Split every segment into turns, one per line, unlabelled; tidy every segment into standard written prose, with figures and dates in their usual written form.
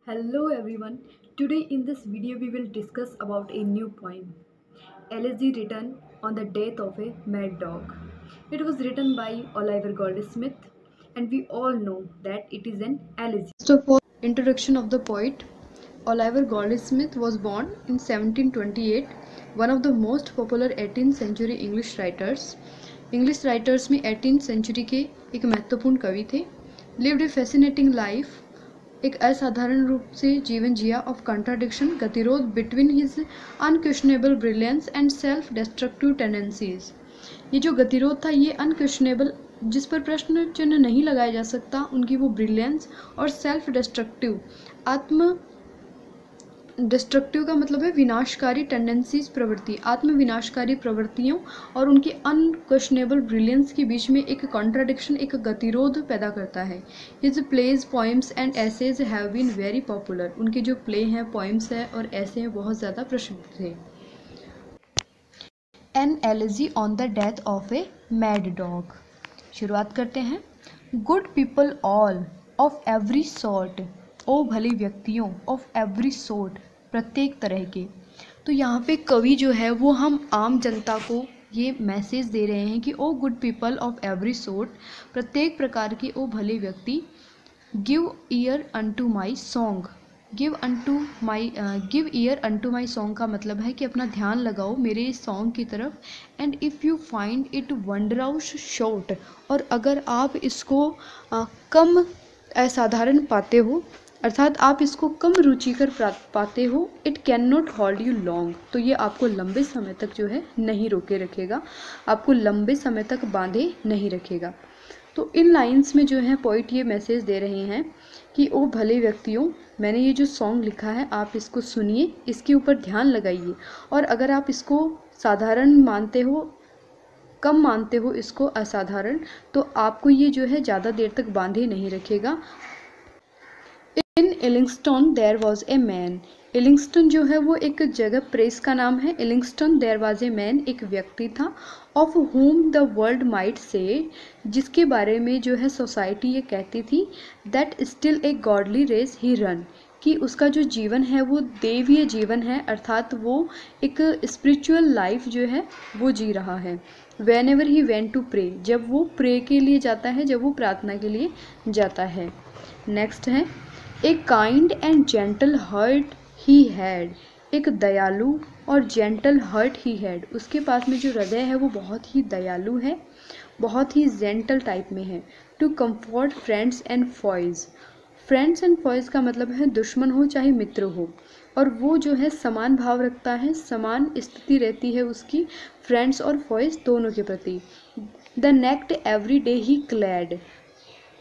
Hello everyone. Today in this video we will discuss about a new poem. Elegy written on the death of a mad dog. It was written by Oliver Goldsmith and we all know that it is an elegy. First of all, introduction of the poet. Oliver Goldsmith was born in 1728, one of the most popular 18th century English writers. English writers में 18th century के एक महत्वपूर्ण कवि थे. Lived a fascinating life. एक असाधारण रूप से जीवन जिया ऑफ कंट्राडिक्शन गतिरोध between his unquestionable brilliance and self destructive tendencies. ये जो गतिरोध था ये अनक्वेश्चनेबल जिस पर प्रश्न चिन्ह नहीं लगाया जा सकता उनकी वो ब्रिलियंस और सेल्फ डिस्ट्रक्टिव आत्म डिस्ट्रक्टिव का मतलब है विनाशकारी टेंडेंसीज प्रवृत्ति आत्म विनाशकारी प्रवृत्तियों और उनकी अनक्वेश्चनेबल ब्रिलियंस के बीच में एक कॉन्ट्राडिक्शन एक गतिरोध पैदा करता है. His plays poems and essays have been very popular. उनके जो प्ले हैं पोइम्स हैं और ऐसे हैं बहुत ज़्यादा प्रसिद्ध थे. An elegy on the death of a mad dog. शुरुआत करते हैं. Good people all of every sort. O भले व्यक्तियों ऑफ एवरी सोर्ट प्रत्येक तरह के. तो यहाँ पे कवि जो है वो हम आम जनता को ये मैसेज दे रहे हैं कि O good people of every sort प्रत्येक प्रकार के ओ भले व्यक्ति. Give ear unto my song. Give ear unto my song का मतलब है कि अपना ध्यान लगाओ मेरे इस सॉन्ग की तरफ. And if you find it wondrous short. और अगर आप इसको कम असाधारण पाते हो अर्थात आप इसको कम रुचिकर पाते हो it can not hold you long. तो ये आपको लंबे समय तक जो है नहीं रोके रखेगा आपको लंबे समय तक बांधे नहीं रखेगा. तो इन लाइंस में जो है पोइट ये मैसेज दे रहे हैं कि ओ भले व्यक्तियों मैंने ये जो सॉन्ग लिखा है आप इसको सुनिए इसके ऊपर ध्यान लगाइए और अगर आप इसको साधारण मानते हो कम मानते हो इसको असाधारण तो आपको ये जो है ज़्यादा देर तक बांधे नहीं रखेगा. इन इलिंगस्टन देयर वॉज ए मैन. इलिंगस्टन जो है वो एक जगह प्रेस का नाम है. इलिंगस्टन देयर वॉज ए मैन एक व्यक्ति था. Of home the world might say जिसके बारे में जो है सोसाइटी ये कहती थी that still a godly race he ran कि उसका जो जीवन है वो देवीय जीवन है अर्थात वो एक स्पिरिचुअल लाइफ जो है वो जी रहा है. Whenever he went to pray जब वो प्रे के लिए जाता है जब वो प्रार्थना के लिए जाता है. नेक्स्ट है a kind and gentle heart he had. एक दयालु और जेंटल हर्ट ही हैड उसके पास में जो हृदय है वो बहुत ही दयालु है बहुत ही जेंटल टाइप में है. To comfort friends and foes. Friends and foes का मतलब है दुश्मन हो चाहे मित्र हो और वो जो है समान भाव रखता है समान स्थिति रहती है उसकी फ्रेंड्स और फॉयज दोनों के प्रति. The naked every day he clad.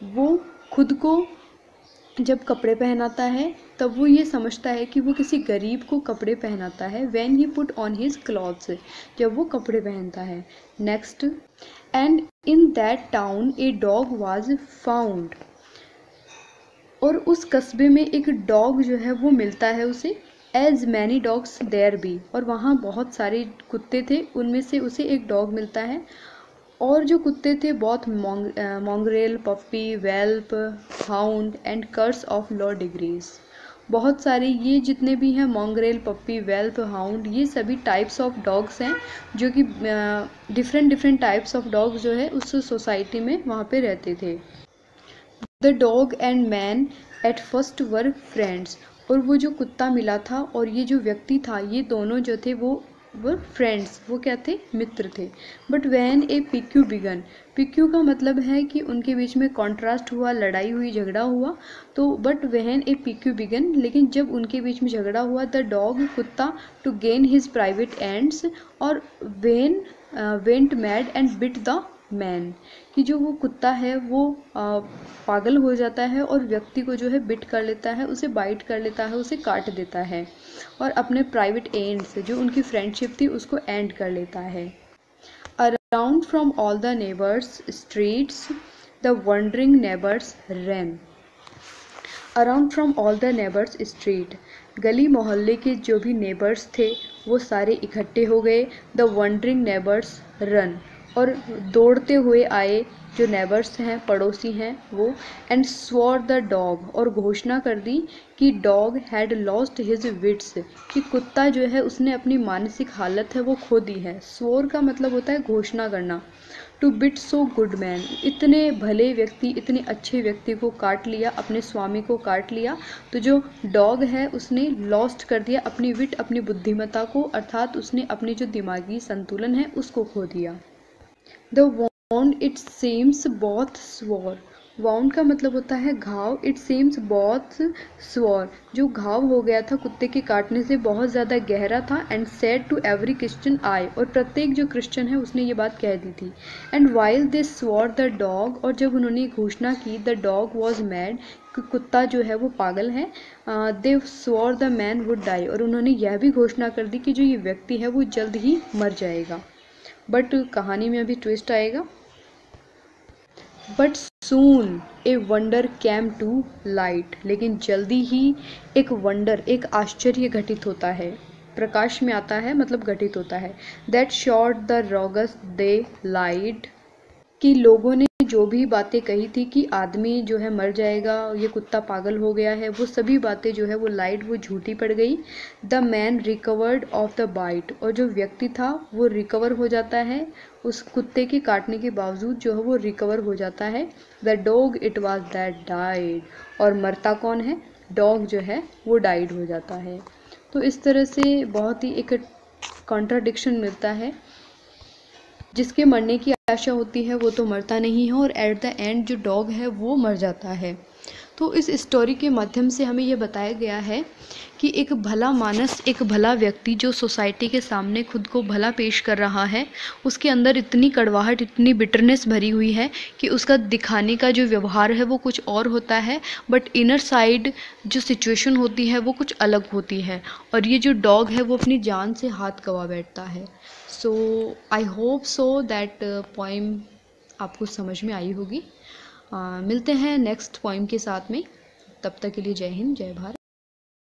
वो खुद को जब कपड़े पहनाता है तब वो ये समझता है कि वो किसी गरीब को कपड़े पहनाता है. When he put on his clothes जब वो कपड़े पहनता है. Next and in that town a dog was found. और उस कस्बे में एक डॉग जो है वो मिलता है उसे. As many dogs there be. और वहाँ बहुत सारे कुत्ते थे उनमें से उसे एक डॉग मिलता है और जो कुत्ते थे बहुत mongrel puppy whelp hound and curs of low degrees. बहुत सारे ये जितने भी हैं मॉन्ग्रेल पप्पी वेल्प हाउंड ये सभी टाइप्स ऑफ डॉग्स हैं जो कि डिफरेंट टाइप्स ऑफ डॉग्स जो है उस सोसाइटी में वहाँ पे रहते थे. The dog and man at first were friends. और वो जो कुत्ता मिला था और ये जो व्यक्ति था ये दोनों जो थे वो फ्रेंड्स वो क्या थे मित्र थे. But when a pique began. Pique का मतलब है कि उनके बीच में कॉन्ट्रास्ट हुआ लड़ाई हुई झगड़ा हुआ. तो but when a pique began लेकिन जब उनके बीच में झगड़ा हुआ द डॉग कुत्ता to gain his private ends और when went mad and bit the man कि जो वो कुत्ता है वो पागल हो जाता है और व्यक्ति को जो है बिट कर लेता है उसे बाइट कर लेता है उसे काट देता है और अपने प्राइवेट एंड से जो उनकी फ्रेंडशिप थी उसको एंड कर लेता है. Around from all the neighbours streets the wandering neighbours ran. Around from all the neighbours street गली मोहल्ले के जो भी नेबर्स थे वो सारे इकट्ठे हो गए. द वंडरिंग नेबर्स रन और दौड़ते हुए आए जो नेबर्स हैं, पड़ोसी हैं वो, एंड स्वॉर द डॉग, और घोषणा कर दी कि dog had lost his wits, कि कुत्ता जो है उसने अपनी मानसिक हालत है वो खो दी है। स्वोर का मतलब होता है घोषणा करना। Two bit so good man, इतने भले व्यक्ति, इतने अच्छे व्यक्ति को काट लिया, अपने स्वामी को काट लिया। तो जो डॉग है उसने लॉस्ट कर दिया अपनी विट, अपनी बुद्धिमत्ता को, अर्थात उसने अपनी जो दिमागी संतुलन है उसको खो दिया। The wound it seems both sore, wound का मतलब होता है घाव, इट सीम्स बॉथ स्वॉर, जो घाव हो गया था कुत्ते के काटने से बहुत ज़्यादा गहरा था, and sad to every Christian eye, और प्रत्येक जो क्रिश्चियन है उसने ये बात कह दी थी। And while they swore the dog, और जब उन्होंने घोषणा की द डॉग वॉज मैड, कुत्ता जो है वो पागल है, दे swore the man would die, और उन्होंने यह भी घोषणा कर दी कि जो ये व्यक्ति है वो जल्द ही मर जाएगा। बट कहानी में अभी ट्विस्ट आएगा। But soon a wonder came to light, लेकिन जल्दी ही एक वंडर, एक आश्चर्य घटित होता है, प्रकाश में आता है, मतलब घटित होता है। That showed the rogues they lied, कि लोगों ने जो भी बातें कही थी कि आदमी जो है मर जाएगा, ये कुत्ता पागल हो गया है, वो सभी बातें जो है वो लाइट, वो झूठी पड़ गई। The man recovered of the bite, और जो व्यक्ति था वो रिकवर हो जाता है, उस कुत्ते के काटने के बावजूद जो है वो रिकवर हो जाता है। The dog it was that died, और मरता कौन है, डॉग जो है वो डाइड हो जाता है। तो इस तरह से बहुत ही एक कॉन्ट्राडिक्शन मिलता है, जिसके मरने की आशा होती है वो तो मरता नहीं है, और एट द एंड जो डॉग है वो मर जाता है। तो इस स्टोरी के माध्यम से हमें ये बताया गया है कि एक भला मानस, एक भला व्यक्ति जो सोसाइटी के सामने खुद को भला पेश कर रहा है, उसके अंदर इतनी कड़वाहट, इतनी बिटरनेस भरी हुई है कि उसका दिखाने का जो व्यवहार है वो कुछ और होता है, बट इनर साइड जो सिचुएशन होती है वो कुछ अलग होती है, और ये जो डॉग है वो अपनी जान से हाथ गंवा बैठता है। So I hope so that poem आपको समझ में आई होगी। मिलते हैं नेक्स्ट पोइम के साथ में, तब तक के लिए जय हिंद, जय भारत।